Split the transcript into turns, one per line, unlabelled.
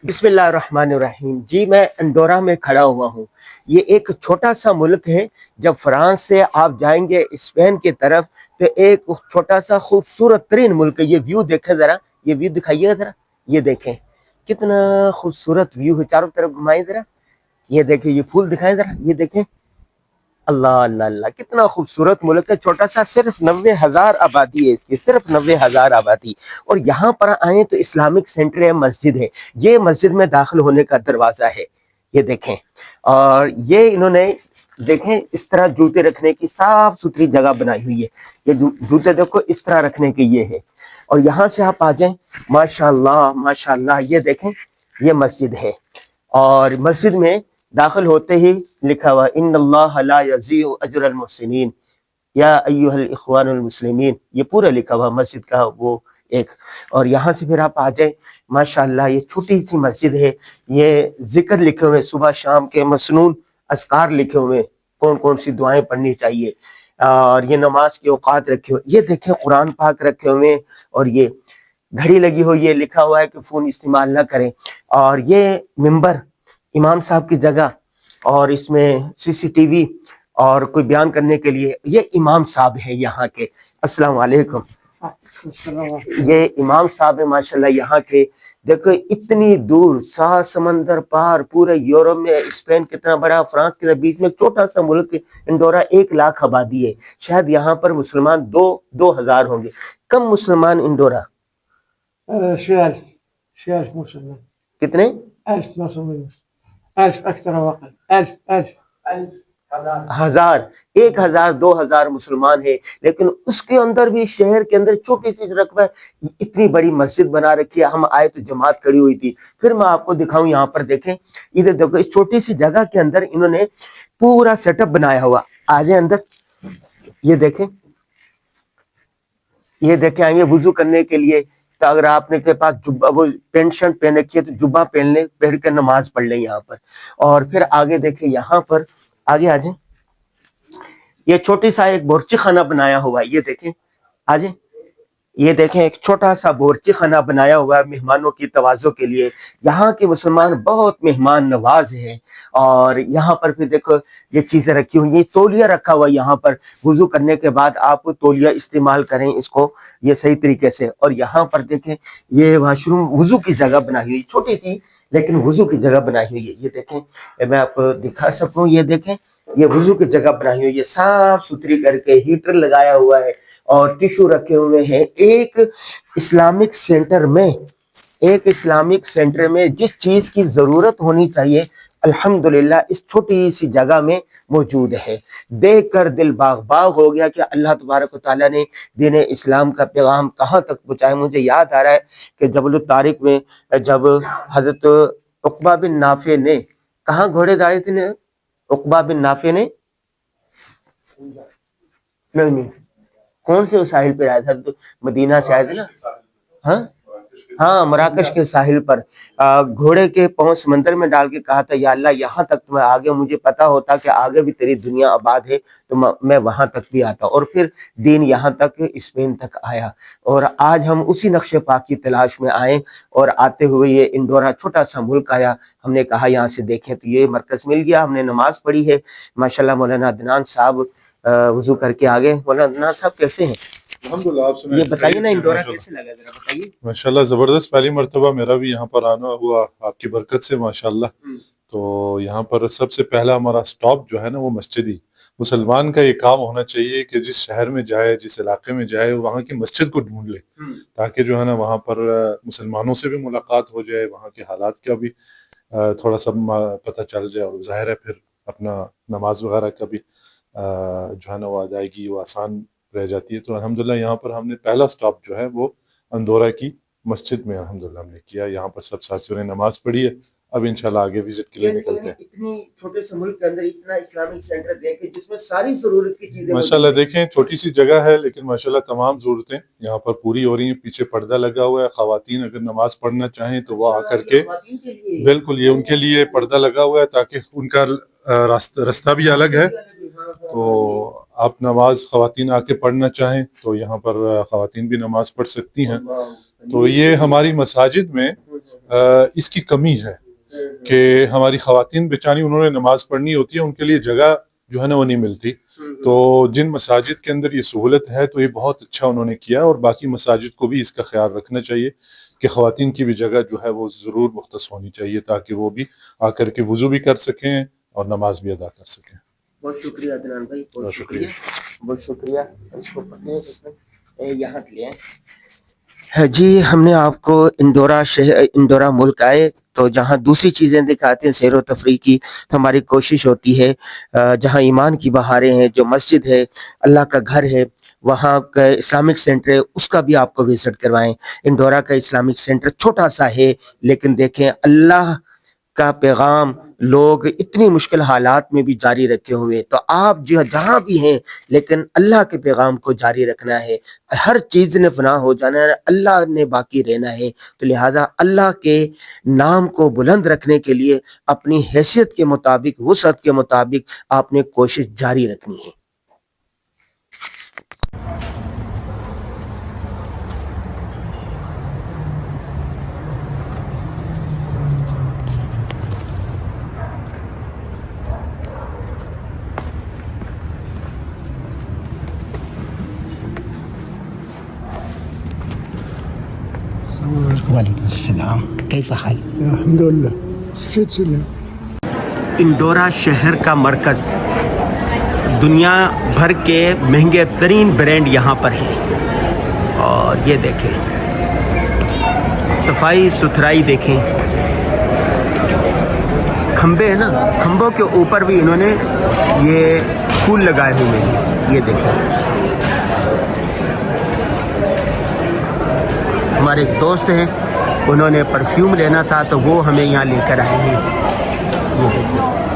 بسم اللہ الرحمن الرحیم. جی میں انڈورا میں کھڑا ہوا ہوں. یہ ایک چھوٹا سا ملک ہے. جب فرانس سے آپ جائیں گے اسپین کی طرف تو ایک چھوٹا سا خوبصورت ترین ملک ہے. یہ ویو دیکھیں ذرا, یہ ویو دکھائیے گا ذرا, یہ دیکھیں کتنا خوبصورت ویو ہے. چاروں طرف گھمائیں ذرا, یہ دیکھیں, یہ پھول دکھائیں ذرا, یہ دیکھیں. اللہ اللہ اللہ, کتنا خوبصورت ملک ہے. چھوٹا سا, صرف 90,000 آبادی ہے اس کی, صرف 90,000 آبادی. اور یہاں پر آئیں تو اسلامک سینٹر ہے, مسجد ہے. یہ مسجد میں داخل ہونے کا دروازہ ہے, یہ دیکھیں. اور یہ انہوں نے دیکھیں اس طرح جوتے رکھنے کی صاف ستھری جگہ بنائی ہوئی ہے. یہ جوتے دیکھو اس طرح رکھنے کے یہ ہے. اور یہاں سے آپ آ جائیں, ماشاءاللہ ماشاءاللہ, یہ دیکھیں یہ مسجد ہے. اور مسجد میں داخل ہوتے ہی لکھا ہوا ان اللہ لا یضیع اجر المحسنین یا ایھا الاخوان المسلمین, یہ پورا لکھا ہوا مسجد کا وہ ایک. اور یہاں سے پھر آپ آ جائیں, ماشاءاللہ یہ چھوٹی سی مسجد ہے. یہ ذکر لکھے ہوئے صبح شام کے مسنون اذکار لکھے ہوئے, کون کون سی دعائیں پڑھنی چاہیے. اور یہ نماز کے اوقات رکھے ہوئے, یہ دیکھیں قرآن پاک رکھے ہوئے. اور یہ گھڑی لگی ہوئی ہے, لکھا ہوا ہے کہ فون استعمال نہ کریں. اور یہ منبر امام صاحب کی جگہ, اور اس میں سی سی ٹی وی اور کوئی بیان کرنے کے لیے. یہ امام صاحب ہیں یہاں کے. السلام علیکم. یہ امام صاحب ہیں ماشاءاللہ یہاں کے. دیکھو اتنی دور, 7 سمندر پار, پورے یورپ میں, اسپین کتنا بڑا, فرانس کے بیچ میں چھوٹا سا ملک انڈورا, 1 لاکھ آبادی ہے. شاید یہاں پر مسلمان 2,000 ہوں گے. کم مسلمان انڈورا؟
1000 مسلمان.
کتنے؟
1000 مسلمان. 1000 أكثر أو أقل. 1000
1000, 1000 2000 مسلمان ہیں. لیکن اس کے اندر بھی, شہر کے اندر چھوٹی سی رقبہ, اتنی بڑی مسجد بنا رکھی ہے. ہم آئے تو جماعت کھڑی ہوئی تھی. پھر میں آپ کو دکھاؤں, یہاں پر دیکھیں, ادھر دیکھو, اس چھوٹی سی جگہ کے اندر انہوں نے پورا سیٹ اپ بنایا ہوا. آ جائیں اندر, یہ دیکھیں, یہ دیکھیں, آئیے وضو کرنے کے لیے. تو اگر آپ نے کے پاس جبہ, وہ پینٹ شرٹ پہن رکھی ہے تو جبہ پہن لیں, پہن کے نماز پڑھ لیں یہاں پر. اور پھر آگے دیکھیں, یہاں پر آگے آ جائیں, یہ چھوٹی سا ایک بورچی خانہ بنایا ہوا ہے. یہ دیکھیں, آ جائیں, یہ دیکھیں ایک چھوٹا سا بورچی خانہ بنایا ہوا ہے مہمانوں کی تواضع کے لیے. یہاں کے مسلمان بہت مہمان نواز ہیں. اور یہاں پر پھر دیکھو یہ چیزیں رکھی ہوئی ہیں. تولیہ رکھا ہوا ہے یہاں پر, وضو کرنے کے بعد آپ تولیہ استعمال کریں اس کو, یہ صحیح طریقے سے. اور یہاں پر دیکھیں یہ واش روم, وضو کی جگہ بنائی ہوئی, چھوٹی سی لیکن وضو کی جگہ بنائی ہوئی ہے. یہ دیکھیں, میں آپ کو دکھا سکوں, یہ دیکھیں یہ وضو کی جگہ بنائی ہوئی ہے, صاف ستھری کر کے. ہیٹر لگایا ہوا ہے اور ٹیشو رکھے ہوئے ہیں. ایک اسلامک سینٹر میں, ایک اسلامک سینٹر میں جس چیز کی ضرورت ہونی چاہیے الحمدللہ اس چھوٹی سی جگہ میں موجود ہے. دیکھ کر دل باغ باغ ہو گیا کہ اللہ تبارک و تعالیٰ نے دین اسلام کا پیغام کہاں تک پہنچایا. مجھے یاد آ رہا ہے کہ جبل الطارق میں جب حضرت عقبہ بن نافع نے, کہاں گھوڑے داڑے تھے عقبہ بن نافع نے, نہیں کون سے ساحل پہ آیا تھا, مدینہ سے آئے تھے نا, ہاں مراکش کے ساحل پر. گھوڑے کے پاؤں سمندر میں ڈال کے کہا تھا, یا اللہ یہاں تک تمہیں آگے, مجھے پتا ہوتا کہ آگے بھی تیری دنیا آباد ہے تو میں وہاں تک بھی آتا. اور پھر دین یہاں تک, اسپین تک آیا. اور آج ہم اسی نقش پاک کی تلاش میں آئے, اور آتے ہوئے یہ انڈورا چھوٹا سا ملک آیا. ہم نے کہا یہاں سے دیکھیں تو یہ مرکز مل گیا. ہم نے نماز پڑھی ہے ماشاءاللہ. مولانا عدنان صاحب وضو کر کے آگے. مولانا عدنان صاحب کیسے ہیں؟
الحمدللہ. آپ
یہ بتائیے نا انڈورا کیسے لگا, ذرا بتائیے.
ماشاءاللہ زبردست, پہلی مرتبہ میرا بھی یہاں پر آنا ہوا آپ کی برکت سے ماشاءاللہ. تو یہاں پر سب سے پہلا ہمارا سٹاپ جو ہے نا وہ مسجد ہی. مسلمان کا یہ کام ہونا چاہیے کہ جس شہر میں جائے, جس علاقے میں جائے, وہاں کی مسجد کو ڈھونڈ لے, تاکہ جو ہے نا وہاں پر مسلمانوں سے بھی ملاقات ہو جائے, وہاں کے حالات کا بھی تھوڑا سا پتہ چل جائے. اور ظاہر ہے پھر اپنا نماز وغیرہ کا بھی جو ہے نا وہ ادائیگی وہ آسان رہ جاتی ہے. تو الحمدللہ یہاں پر ہم نے پہلا سٹاپ جو ہے وہ اندورا کی مسجد میں الحمدللہ ہم نے کیا. یہاں پر سب ساتھیوں نے نماز پڑھی ہے. اب انشاءاللہ آگے وزٹ کے لیے نکلتے ہیں.
اتنی چھوٹے سے ملک کے اندر اتنا اسلامک سینٹر دیکھیں جس میں ساری ضرورت کی چیزیں
ماشاءاللہ. دیکھیں چھوٹی سی جگہ ہے لیکن ماشاءاللہ تمام ضرورتیں یہاں پر پوری ہو رہی ہیں. پیچھے پردہ لگا ہوا ہے, خواتین اگر نماز پڑھنا چاہیں تو وہ آ کر کے, بالکل یہ ان کے لیے پردہ لگا ہوا ہے تاکہ ان کا راستہ بھی الگ ہے. تو آپ نماز خواتین آ کے پڑھنا چاہیں تو یہاں پر خواتین بھی نماز پڑھ سکتی ہیں. تو یہ ہماری مساجد میں اس کی کمی ہے کہ ہماری خواتین بچانی انہوں نے نماز پڑھنی ہوتی ہے، ان کے لیے جگہ جو ہے نا وہ نہیں ملتی. تو جن مساجد کے اندر یہ سہولت ہے تو یہ بہت اچھا انہوں نے کیا، اور باقی مساجد کو بھی اس کا خیال رکھنا چاہیے کہ خواتین کی بھی جگہ جو ہے وہ ضرور مختص ہونی چاہیے تاکہ وہ بھی آ کر کے وضو بھی کر سکیں اور نماز بھی ادا کر سکیں.
بہت شکریہ عدنان بھائی، بہت شکریہ، بہت شکریہ. اس کو پکڑیں، یہاں کے لیے جی. ہم نے آپ کو انڈورا ملک آئے تو جہاں دوسری چیزیں دکھاتے ہیں سیر و تفریح کی، تو ہماری کوشش ہوتی ہے جہاں ایمان کی بہاریں ہیں، جو مسجد ہے، اللہ کا گھر ہے، وہاں کا اسلامک سینٹر ہے، اس کا بھی آپ کو وزٹ کروائیں. انڈورا کا اسلامک سینٹر چھوٹا سا ہے، لیکن دیکھیں اللہ کا پیغام لوگ اتنی مشکل حالات میں بھی جاری رکھے ہوئے. تو آپ جہاں بھی ہیں لیکن اللہ کے پیغام کو جاری رکھنا ہے. ہر چیز نے فنا ہو جانا ہے، اللہ نے باقی رہنا ہے. تو لہذا اللہ کے نام کو بلند رکھنے کے لیے اپنی حیثیت کے مطابق، وسعت کے مطابق آپ نے کوشش جاری رکھنی ہے.
وعلیکم السلام، کیف حال؟
الحمد للہ. شد سلام.
انڈورا شہر کا مرکز، دنیا بھر کے مہنگے ترین برانڈ یہاں پر ہیں. اور یہ دیکھیں صفائی ستھرائی، دیکھیں کھمبے ہیں نا، کھمبوں کے اوپر بھی انہوں نے یہ پھول لگائے ہوئے ہیں. یہ دیکھیں ہمارے ایک دوست ہیں، انہوں نے پرفیوم لینا تھا تو وہ ہمیں یہاں لے کر آئے ہیں. یہ دیکھیں